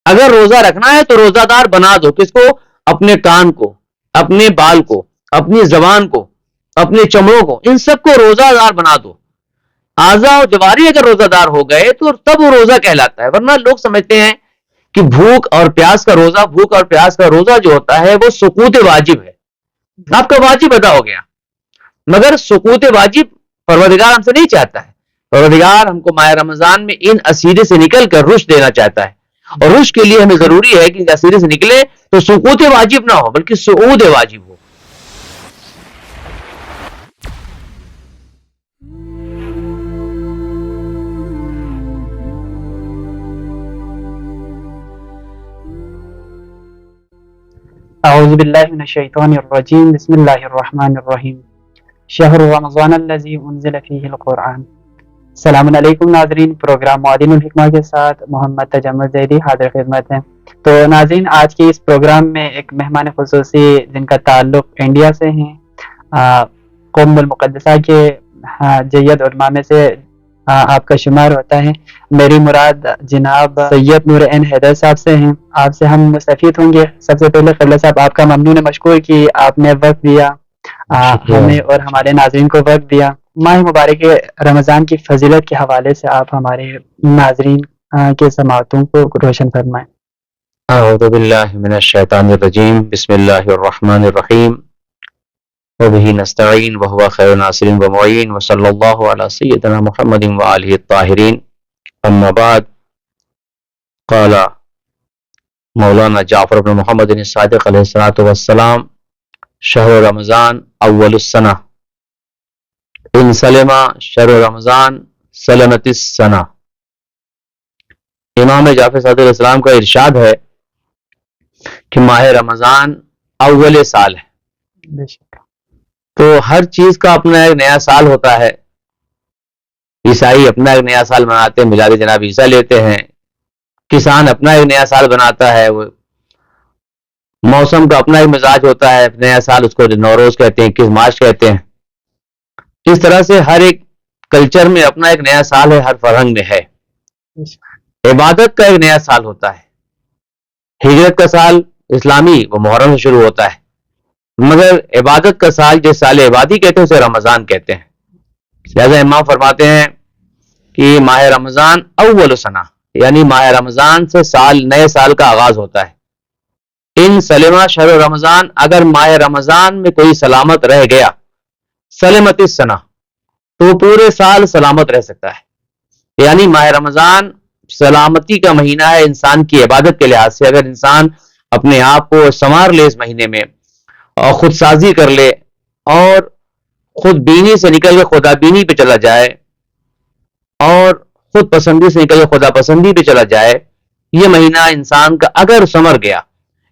اگر روزہ رکھنا ہے تو روزہ دار بنا دو. کس کو؟ اپنے کان کو، اپنے بال کو، اپنی زبان کو، اپنے چمڑوں کو، ان سب کو روزہ دار بنا دو. اعضاء و جواری اگر روزہ دار ہو گئے تو تب وہ روزہ کہلاتا ہے. ورنہ لوگ سمجھتے ہیں کہ بھوک اور پیاس کا روزہ جو ہوتا ہے وہ سقوط واجب ہے. آپ کا واجب ادا ہو گیا، مگر سقوط واجب پروردگار ہم سے نہیں چاہتا ہے. پروردگار ہم کو ماہ رمضان میں ان اسیرے سے نکل کر رشد دینا چاہتا ہے، اور رشد کے لیے ہمیں ضروری ہے کہ ان اسیرے سے نکلے تو سقوط واجب نہ ہو بلکہ صعود واجب ہو. اعوذ باللہ من الشیطان الرجیم بسم اللہ الرحمن الرحیم شہر رمضان الذی انزل فیہ القرآن. السلام علیکم ناظرین، پروگرام معدن الحکمہ کے ساتھ محمد تجمل زیدی حاضر خدمت ہیں. تو ناظرین، آج کے اس پروگرام میں ایک مہمان خصوصی جن کا تعلق انڈیا سے ہیں، قم المقدسہ کے جید علماء میں سے آپ کا شمار ہوتا ہے. میری مراد جناب سید نور عین حیدر صاحب سے ہیں. آپ سے ہم مستفید ہوں گے. سب سے پہلے قبلہ صاحب آپ کا ممنون مشکور کہ آپ نے وقت دیا، ہمیں اور ہمارے ناظرین کو وقت دیا. ماہ مبارک رمضان کی فضیلت کے حوالے سے آپ ہمارے ناظرین کے سماعتوں کو روشن فرمائیں. اعوذ باللہ من الشیطان الرجیم بسم اللہ الرحمن الرحیم وبہ نستعین وہو خیر ناصرین ومعین وصلی اللہ علی سیدنا محمد وآلہ الطاہرین. اما بعد، قال مولانا جعفر بن محمد الصادق علیہ الصلوۃ والسلام شہر رمضان اول السنہ ان سلم شہر رمضان سلمت السنہ. امام جعفر صادق علیہ السلام کا ارشاد ہے کہ ماہ رمضان اول سال ہے. بے شک. تو ہر چیز کا اپنا ایک نیا سال ہوتا ہے. عیسائی اپنا ایک نیا سال مناتے ہیں، میلاد جناب عیسیٰ لیتے ہیں. کسان اپنا ایک نیا سال بناتا ہے. وہ موسم کا اپنا ایک مزاج ہوتا ہے، نیا سال اس کو نوروز کہتے ہیں، 21 مارچ کہتے ہیں. اس طرح سے ہر ایک کلچر میں اپنا ایک نیا سال ہے، ہر فرہنگ میں ہے. عبادت کا ایک نیا سال ہوتا ہے. ہجرت کا سال اسلامی وہ محرم سے شروع ہوتا ہے، مگر عبادت کا سال جس سال عبادی کہتے ہیں اسے رمضان کہتے ہیں. لہذا امام فرماتے ہیں کہ ماہ رمضان اول سنہ، یعنی ماہ رمضان سے نئے سال کا آغاز ہوتا ہے. ان سلمہ شہر رمضان، اگر ماہ رمضان میں کوئی سلامت رہ گیا، سلمت السنہ، تو پورے سال سلامت رہ سکتا ہے. یعنی ماہ رمضان سلامتی کا مہینہ ہے انسان کی عبادت کے لحاظ سے. اگر انسان اپنے آپ کو سنوار لے اس مہینے میں اور خود سازی کر لے اور خود بینی سے نکل کے خدا بینی پہ چلا جائے اور خود پسندی سے نکل کے خدا پسندی پہ چلا جائے، یہ مہینہ انسان کا اگر سمر گیا،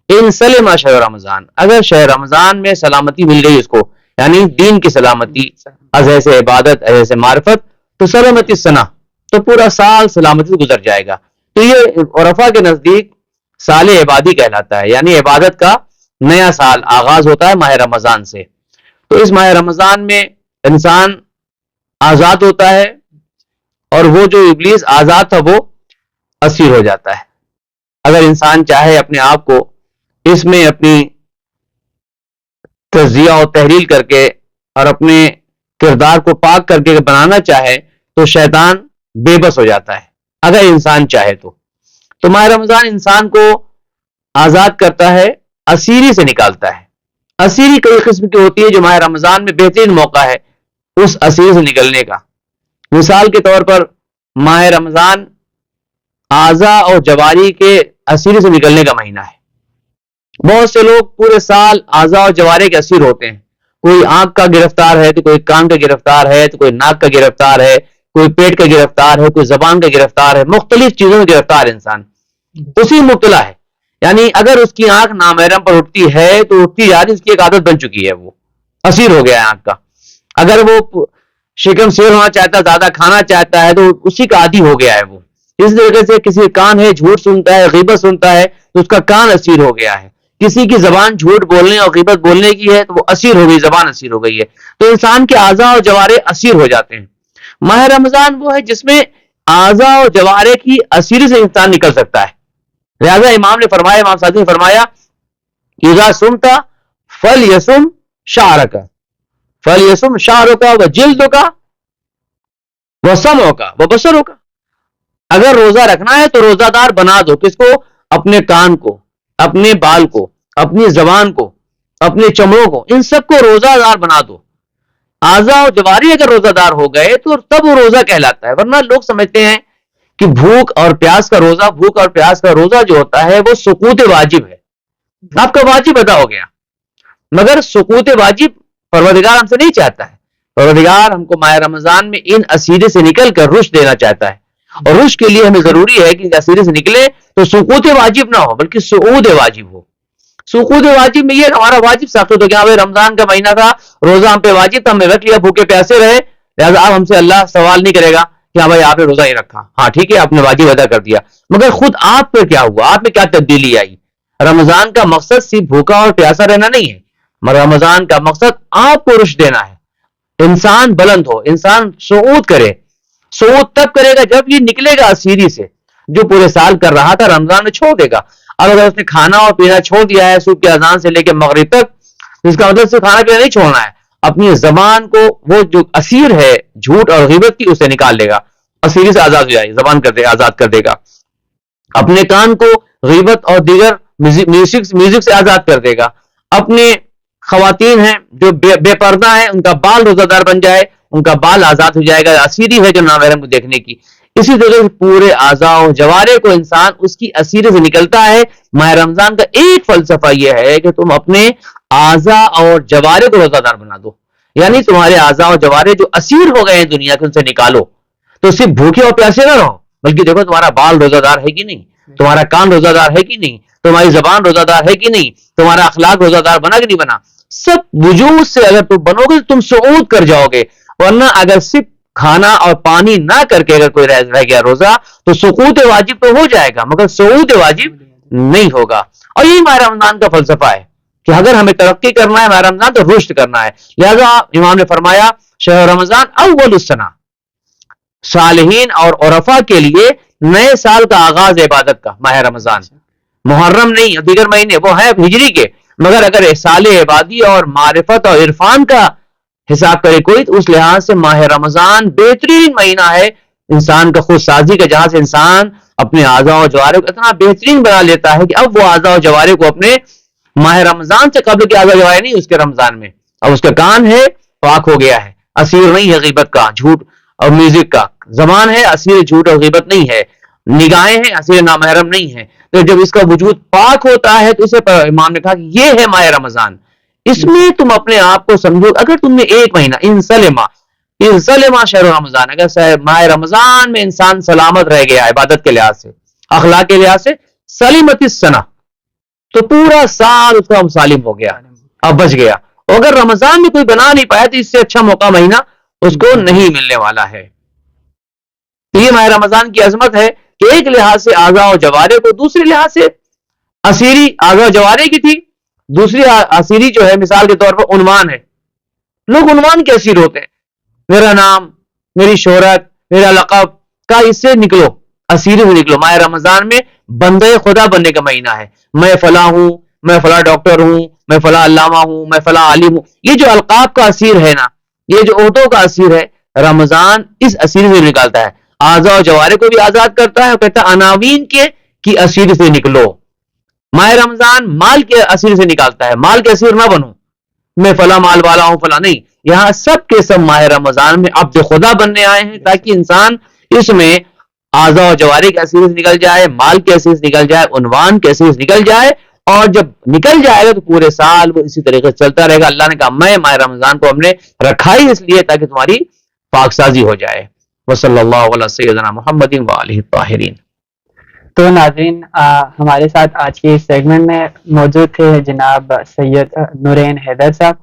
ان سلمہ شہر رمضان، اگر شہر رمضان میں سلامتی مل گئی اس کو، یعنی دین کی سلامتی، ازے سے عبادت، ازے سے معرفت، تو سلامتی السنہ، تو پورا سال سلامتی سے گزر جائے گا. تو یہ عرفہ کے نزدیک سال عبادی کہلاتا ہے، یعنی عبادت کا نیا سال آغاز ہوتا ہے ماہ رمضان سے. تو اس ماہ رمضان میں انسان آزاد ہوتا ہے، اور وہ جو ابلیس آزاد تھا وہ اسیر ہو جاتا ہے. اگر انسان چاہے اپنے آپ کو اس میں اپنی تجزیہ و تحلیل کر کے اور اپنے کردار کو پاک کر کے بنانا چاہے تو شیطان بے بس ہو جاتا ہے، اگر انسان چاہے تو. تو ماہ رمضان انسان کو آزاد کرتا ہے، اسیری سے نکالتا ہے. اسیری کئی قسم کی ہوتی ہے، جو ماہ رمضان میں بہترین موقع ہے اس اسیر سے نکلنے کا. مثال کے طور پر ماہ رمضان اعضاء اور جواری کے اسیری سے نکلنے کا مہینہ ہے. بہت سے لوگ پورے سال اعضاء اور جوارے کے اسیر ہوتے ہیں. کوئی آنکھ کا گرفتار ہے تو کوئی کان کا گرفتار ہے تو کوئی ناک کا گرفتار ہے، کوئی پیٹ کا گرفتار ہے، کوئی زبان کا گرفتار ہے، مختلف چیزوں میں گرفتار انسان اسی مبتلا ہے. یعنی اگر اس کی آنکھ نامحرم پر اٹھتی ہے تو اٹھتی جا رہی، اس کی ایک عادت بن چکی ہے، وہ اسیر ہو گیا ہے آنکھ کا. اگر وہ شکم سیر ہونا چاہتا ہے، زیادہ کھانا چاہتا ہے، تو اسی کا عادی ہو گیا ہے وہ. اس طریقے سے کسی کان ہے جھوٹ سنتا ہے، غیبت سنتا ہے، تو اس کا کان اسیر ہو گیا ہے. کسی کی زبان جھوٹ بولنے اور غیبت بولنے کی ہے تو وہ اسیر ہو گئی، زبان اسیر ہو گئی ہے. تو انسان کے اعضاء اور جوارے اسیر ہو جاتے ہیں. ماہ رمضان وہ ہے جس میں اعضاء اور جوارے کی اسیری سے انسان نکل سکتا ہے. لہذا امام نے فرمایا، امام صادق نے فرمایا اذا صمت فلیصم شعرک فلیصم شعرک وجلدک وسمعک وبصرک، اگر روزہ رکھنا ہے تو روزہ دار بنا دو. کس کو؟ اپنے کان کو، اپنے بال کو، اپنی زبان کو، اپنے چمڑوں کو، ان سب کو روزہ دار بنا دو. اعضاء و جواری اگر روزہ دار ہو گئے تو تب وہ روزہ کہلاتا ہے. ورنہ لوگ سمجھتے ہیں کہ بھوک اور پیاس کا روزہ جو ہوتا ہے وہ سقوط واجب ہے. آپ کا واجب ادا ہو گیا، مگر سقوط واجب پروردگار ہم سے نہیں چاہتا ہے. پروردگار ہم کو ماہ رمضان میں ان اسیرے سے نکل کر رشد دینا چاہتا ہے، اور رشد کے لیے ہمیں ضروری ہے کہ ان اسیرے سے نکلے تو سقوط واجب نہ ہو بلکہ صعود واجب ہو. سقوط واجب میں یہ ہمارا واجب ساخت ہو گیا. بھائی رمضان کا مہینہ تھا، روزہ ہم پہ واجب تھا، ہم نے رکھ لیا، بھوکے پیاسے رہے، لہٰذا اب ہم سے اللہ سوال نہیں کرے گا کہ ہاں بھائی آپ نے روزہ ہی رکھا. ہاں ٹھیک ہے، آپ نے واجب ادا کر دیا، مگر خود آپ پہ کیا ہوا؟ آپ میں کیا تبدیلی آئی؟ رمضان کا مقصد صرف بھوکا اور پیاسا رہنا نہیں ہے، مگر رمضان کا مقصد آپ کو رشد دینا ہے. انسان بلند ہو، انسان صعود کرے. صعود تب کرے گا جب یہ نکلے گا اسیری سے. جو پورے سال کر رہا تھا رمضان میں چھوڑ دے گا. اب اگر اس نے کھانا اور پینا چھوڑ دیا ہے صبح کی اذان سے لے کے مغرب تک، اس کا مطلب صرف کھانا پینا نہیں چھوڑنا ہے، اپنی زبان کو وہ جو اسیر ہے جھوٹ اور غیبت کی، اسے نکال لے گا، اسیری سے آزاد ہو جائے، زبان آزاد کر دے گا. اپنے کان کو غیبت اور دیگر میوزک سے آزاد کر دے گا. اپنے خواتین ہیں جو بے پردہ ہیں، ان کا بال روزہ دار بن جائے، ان کا بال آزاد ہو جائے گا، اسیری ہے جو نامحرم کو دیکھنے کی. اسی طرح سے پورے اعضاء و جوارے کو انسان اس کی اسیرے سے نکلتا ہے. ماہ رمضان کا ایک فلسفہ یہ ہے کہ تم اپنے اعضاء اور جوارے کو روزہ دار بنا دو، یعنی تمہارے اعضاء و جوارے جو اسیر ہو گئے ہیں دنیا کے، ان سے نکالو. تو صرف بھوکے اور پیاسے نہ رہو، بلکہ دیکھو تمہارا بال روزہ دار ہے کہ نہیں، تمہارا کان روزہ دار ہے کہ نہیں، تمہاری زبان روزہ دار ہے کہ نہیں، تمہارا اخلاق روزہ دار بنا کہ نہیں بنا. سب وجود سے اگر تم بنو گے تو تم صعود کر جاؤ گے. ورنہ اگر صرف کھانا اور پانی نہ کر کے اگر کوئی رہ گیا روزہ تو سقوط واجب تو ہو جائے گا مگر صعود واجب نہیں ہوگا. اور یہی ماہ رمضان کا فلسفہ ہے کہ اگر ہمیں ترقی کرنا ہے ماہ رمضان تو رشد کرنا ہے. لہذا امام نے فرمایا شہر رمضان اول السنہ، صالحین اور عرفا کے لیے نئے سال کا آغاز عبادت کا ماہ رمضان. محرم نہیں، دیگر مہینے وہ ہیں ہجری کے، مگر اگر سال عبادی اور معرفت اور عرفان کا حساب کرے کوئی تو اس لحاظ سے ماہ رمضان بہترین مہینہ ہے انسان کا خود سازی کا، جہاں سے انسان اپنے اعضاء و جوارے کو اتنا بہترین بنا لیتا ہے کہ اب وہ اعضاء و جوارے کو اپنے ماہ رمضان سے قبل کے اعضاء و جوارے نہیں، اس کے رمضان میں اب اس کا کان ہے پاک ہو گیا ہے، اسیر نہیں ہے غیبت کا، جھوٹ اور میوزک کا. زبان ہے، اسیر جھوٹ اور غیبت نہیں ہے. نگاہیں ہیں، اسیر نامحرم نہیں ہے. تو جب اس کا وجود پاک ہوتا ہے تو اسے امام نے کہا کہ یہ ہے ماہ رمضان. اس میں تم اپنے آپ کو سمجھو. اگر تم نے ایک مہینہ انسلما شہر رمضان، اگر ماہ رمضان میں انسان سلامت رہ گیا عبادت کے لحاظ سے، اخلاق کے لحاظ سے، سلیمت السنہ، تو پورا سال اس کا مسالم ہو گیا، اب بچ گیا. اگر رمضان میں کوئی بنا نہیں پایا تو اس سے اچھا موقع مہینہ اس کو نہیں ملنے والا ہے. تو یہ ماہ رمضان کی عظمت ہے کہ ایک لحاظ سے اعضاء و جوارے کو، دوسرے لحاظ سے اسیری اعضاء و جوارے کی تھی، دوسری اسیری جو ہے مثال کے طور پر عنوان ہے. لوگ عنوان کے اسیر ہوتے ہیں، میرا نام، میری شہرت، میرا لقب کا، اس سے نکلو، اسیری سے نکلو. ماہ رمضان میں بندے خدا بننے کا مہینہ ہے. میں فلاں ہوں، میں فلاں ڈاکٹر ہوں، میں فلاں علامہ ہوں، میں فلاں عالم ہوں. یہ جو القاب کا اسیر ہے نا، یہ جو عہدوں کا اسیر ہے، رمضان اس اسیر سے نکالتا ہے. اعضاء و جوارے کو بھی آزاد کرتا ہے اور کہتا ہے عناوین کی اسیر سے نکلو. ماہ رمضان مال کے اسیر سے نکالتا ہے، مال کے اسیر نہ بنو، میں فلاں مال والا ہوں فلاں نہیں. یہاں سب کے سب ماہ رمضان میں عبد خدا بننے آئے ہیں تاکہ انسان اس میں اعضاء و جوارے کے اسیر سے نکل جائے، مال کے اسیر سے نکل جائے، عنوان کے اسیر سے نکل جائے. اور جب نکل جائے گا تو پورے سال وہ اسی طریقے سے چلتا رہے گا. اللہ نے کہا میں ماہ رمضان کو ہم نے رکھا ہی اس لیے تاکہ تمہاری پاک سازی ہو جائے. وصلی اللہ علی سیدنا محمد وآلہ الطاہرین. تو ناظرین، ہمارے ساتھ آج کے سیگمنٹ میں موجود تھے جناب سید نورین حیدر صاحب.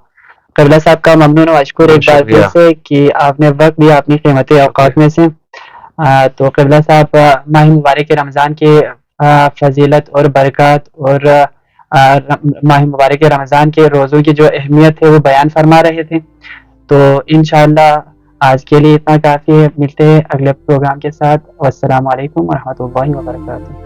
قبلہ صاحب کا ممنون و اشکر ایک بار پھر سے کہ آپ نے وقت دیا اپنی قیمتی اوقات میں سے. تو قبلہ صاحب ماہ مبارک رمضان کے فضیلت اور برکات اور ماہ مبارک رمضان کے روزوں کی جو اہمیت ہے وہ بیان فرما رہے تھے. تو انشاءاللہ آج کے لیے اتنا کافی ہے. ملتے ہیں اگلے پروگرام کے ساتھ. والسلام علیکم ورحمۃ اللہ وبرکاتہ.